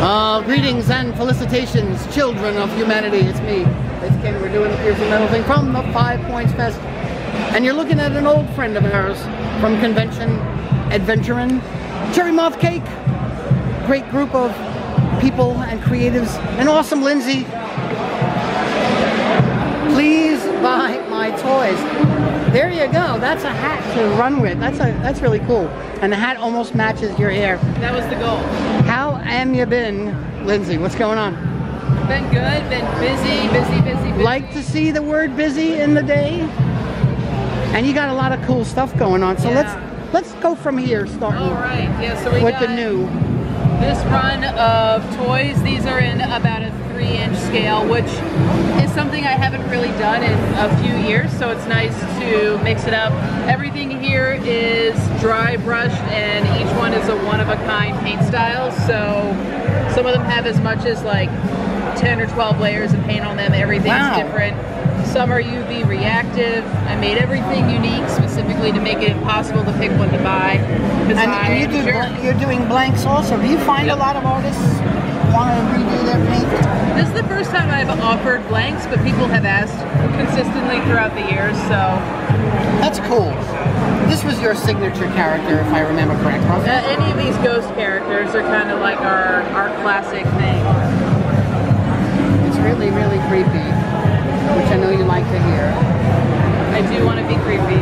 Greetings and felicitations, children of humanity. It's me. It's Ken. We're doing the PiercingMetal thing from the 5 Points Fest. And you're looking at an old friend of ours from convention, adventuring, Cherry Moth Cake. Great group of people and creatives. And awesome Lindsay. Please buy my toys. There you go. That's a hat to run with. That's really cool. And the hat almost matches your hair. That was the goal. How am you been, Lindsay? What's going on? Been good. Been busy. Like to see the word busy in the day? And you got a lot of cool stuff going on. So yeah. let's go from here, starting right. Yeah, so we with got the new. This run of toys. These are in about a 3-inch scale, which is something I haven't really done in a few years, so it's nice to mix it up. Everything here is dry brushed, and each one is a one-of-a-kind paint style, so some of them have as much as like 10 or 12 layers of paint on them. Everything's different. Some are UV reactive. I made everything unique specifically to make it impossible to pick one to buy. And you're doing blanks also. Do you find a lot of artists want to redo their paint? This is the first time I've offered blanks, but people have asked consistently throughout the years, so. That's cool. This was your signature character, if I remember correctly. Any of these ghost characters are kind of like our classic thing. It's really, really creepy, which I know you like to hear. I do want to be creepy.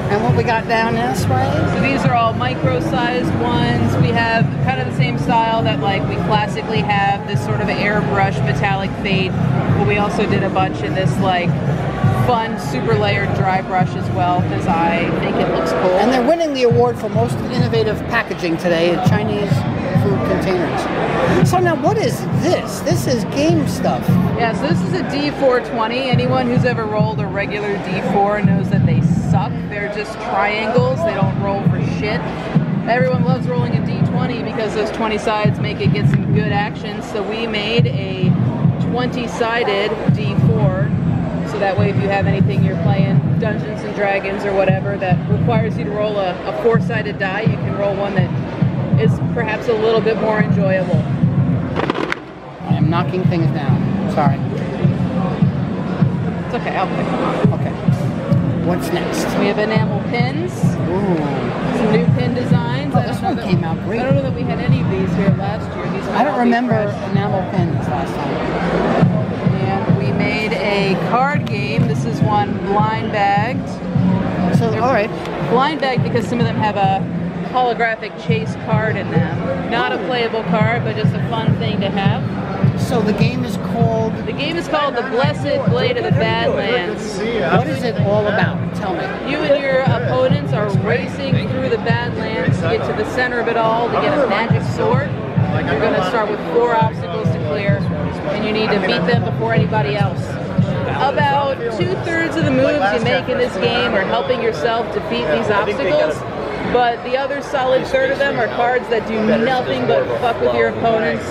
And what we got down this way? So these are all micro-sized ones. We have kind of the same style that like we classically have, this sort of airbrush metallic fade, but we also did a bunch in this like fun super layered dry brush as well, because I think it looks cool. And they're winning the award for most innovative packaging today in Chinese food containers. So now what is this? This is game stuff. Yeah, so this is a D420. Anyone who's ever rolled a regular D4 knows that they suck. They're just triangles. They don't roll for shit. Everyone loves rolling a D20 because those 20 sides make it get some good action. So we made a 20-sided D4. So that way if you have anything you're playing, Dungeons and Dragons or whatever, that requires you to roll a 4-sided die, you can roll one that is perhaps a little bit more enjoyable. I am knocking things down. Sorry. It's okay, I'll pick them up. Okay. What's next? We have enamel pins. Ooh. Some new pin designs. Oh, this one came out great. I don't know that we had any of these here last year. I don't remember enamel pins last time. And we made a card game. This is one blind bagged. So, all right. Blind bagged because some of them have a holographic chase card in them. Not a playable card, but just a fun thing to have. So the game is called? The game is called The Blessed Blade of the Badlands. What is it all about? Tell me. You and your opponents are racing through the Badlands to get to the center of it all to get a magic sword. You're going to start with 4 obstacles to clear, and you need to beat them before anybody else. About 2/3 of the moves you make in this game are helping yourself defeat these obstacles. But the other solid 1/3 of them are cards that do nothing but fuck with your opponents.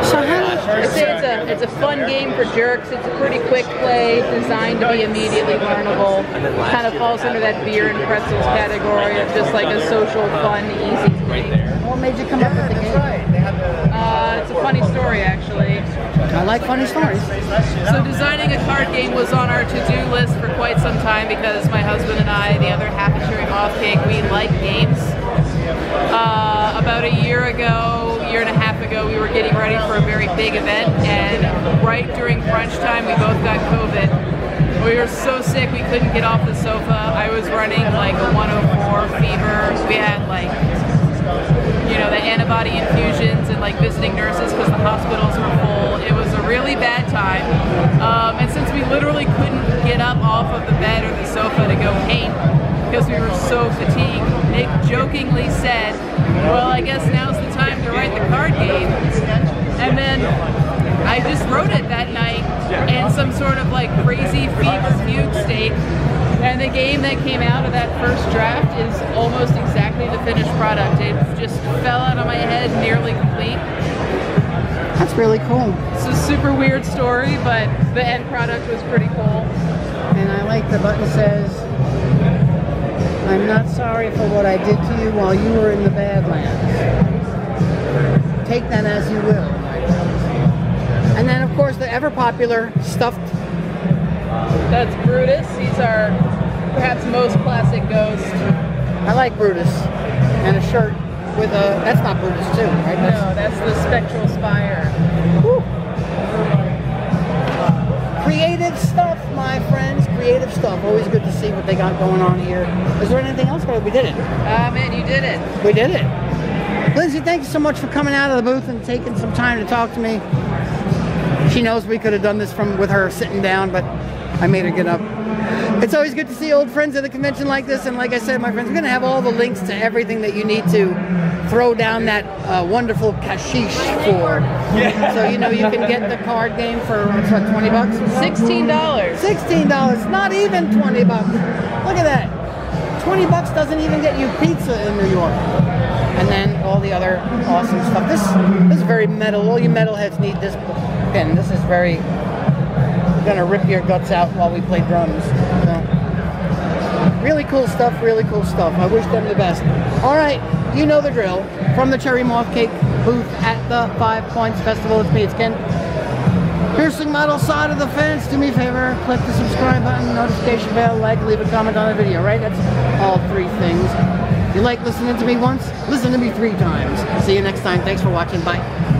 So how? I'd say it's a fun game for jerks. It's a pretty quick play, designed to be immediately learnable. Kind of falls under that beer and pretzels category of just like a social, fun, easy thing. What made you come up with the game? It's a funny story, actually. I like funny stories. So designing a card game was on our to-do list for quite some time because my husband and I, the other half of Cherry Moth Cake, we like games. About a year and a half ago, we were getting ready for a very big event, and right during crunch time, we both got COVID. We were so sick we couldn't get off the sofa. I was running like a 104 fever. We had like, you know, the antibody infusions and like visiting nurses because the hospitals were full. It was a really bad time. And since we literally couldn't get up off of the bed or the sofa to go paint because we were so fatigued, Nick jokingly said, well, I guess now's the time to write the card game. And then I just wrote it that night in some sort of like crazy fever fugue state. And the game that came out of that first draft is almost exactly the finished product. It just fell out of my head, nearly complete. That's really cool. It's a super weird story, but the end product was pretty cool. And I like the button says, I'm not sorry for what I did to you while you were in the Badlands. take that as you will. And then, of course, the ever-popular stuffed. That's Brutus. He's our perhaps most classic ghost. I like Brutus. And a shirt with a... That's not Brutus, too, right? No, that's the Spectral Spire. Woo. Creative stuff, my friends. Creative stuff. Always good to see what they got going on here. Is there anything else? We did it. Man, you did it. We did it. Lindsay, thank you so much for coming out of the booth and taking some time to talk to me. She knows we could have done this with her sitting down, but I made her get up. It's always good to see old friends at a convention like this, and like I said, my friends, we're going to have all the links to everything that you need to throw down that wonderful cashish for. Yeah. So, you know, you can get the card game for, what's that, 20 bucks? $16. $16, not even 20 bucks. Look at that. 20 bucks doesn't even get you pizza in New York. And then all the other awesome stuff. This is very metal. All you metalheads need this pen. This is very... gonna rip your guts out while we play drums. So, really cool stuff, really cool stuff. I wish them the best. Alright, you know the drill. From the Cherry Moth Cake booth at the 5 Points Festival, it's me, it's Ken. Piercing Metal side of the fence. Do me a favor, click the subscribe button, notification bell, like, leave a comment on the video, right? That's all 3 things. If you like listening to me once, listen to me 3 times. See you next time. Thanks for watching. Bye.